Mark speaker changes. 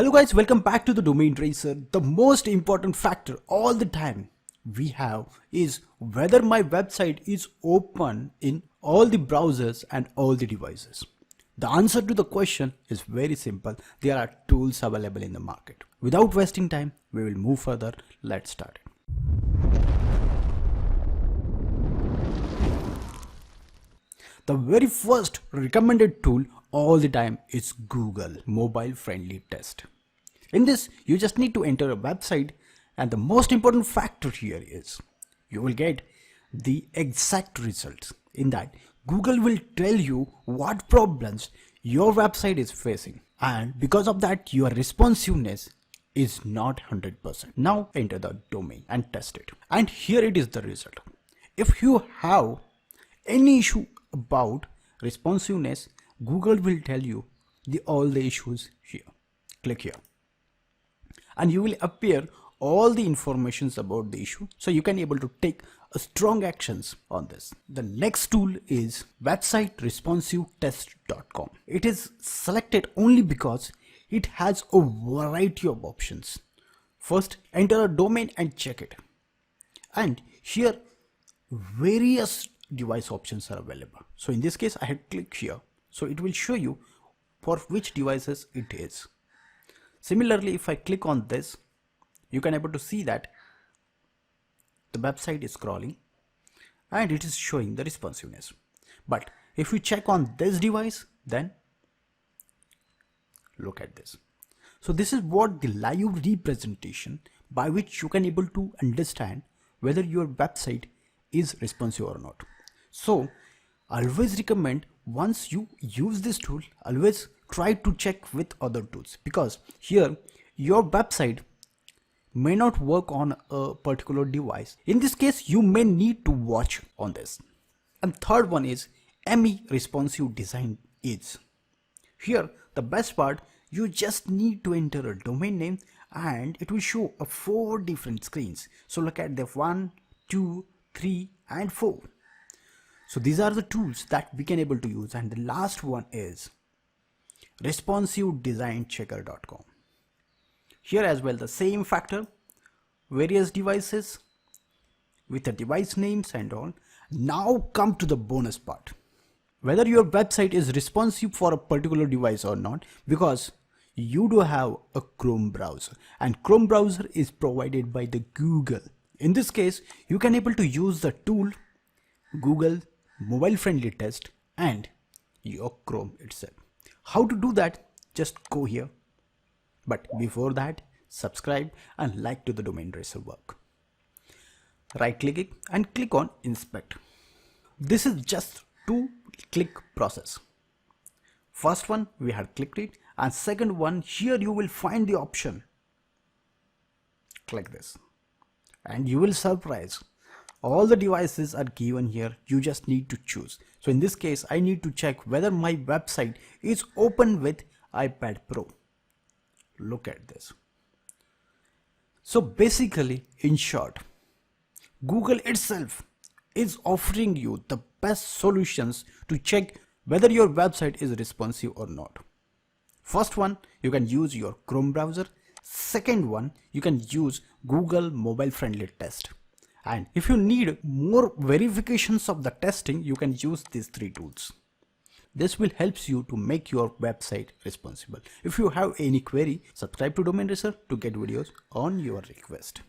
Speaker 1: Hello guys, welcome back to the DomainRacer. The most important factor all the time we have is whether my website is open in all the browsers and all the devices. The answer to the question is very simple. There are tools available in the market. Without wasting time, we will move further. Let's start it. The very first recommended tool all the time is Google Mobile Friendly Test. In this, you just need to enter a website, and the most important factor here is you will get the exact results. In that, Google will tell you what problems your website is facing, and because of that, your responsiveness is not 100%. Now enter the domain and test it, and here it is the result. If you have any issue about responsiveness, Google will tell you all the issues here. Click here and you will appear all the informations about the issue, so you can able to take strong actions on this. The next tool is websiteresponsivetest.com. It is selected only because it has a variety of options. First, enter a domain and check it, and here various device options are available. So in this case I had clicked here, so it will show you for which devices it is. Similarly, if I click on this, you can able to see that the website is scrolling and it is showing the responsiveness. But if you check on this device, then look at this. So this is what the live representation by which you can able to understand whether your website is responsive or not. So always recommend, once you use this tool, always try to check with other tools, because here your website may not work on a particular device. In this case, you may need to watch on this. And third one is ME responsive design is. Here the best part, you just need to enter a domain name and it will show 4 different screens. So look at the 1, 2, 3 and 4. So these are the tools that we can able to use. And the last one is responsivedesignchecker.com. Here as well the same factor, various devices with the device names and all. Now come to the bonus part, whether your website is responsive for a particular device or not, because you do have a Chrome browser and Chrome browser is provided by the Google. In this case, you can able to use the tool Google Mobile Friendly Test and your Chrome itself. How to do that? Just go here. But before that, subscribe and like to the DomainRacer work. Right click it and click on inspect. This is just 2-click process. First one we had clicked it, and second one, here you will find the option. Click this and you will surprise. All the devices are given here, you just need to choose. So in this case, I need to check whether my website is open with iPad Pro. Look at this. So basically, in short, Google itself is offering you the best solutions to check whether your website is responsive or not. First one, you can use your Chrome browser. Second one, you can use Google Mobile Friendly Test. And if you need more verifications of the testing, you can use these 3 tools. This will help you to make your website responsible. If you have any query, subscribe to DomainRacer to get videos on your request.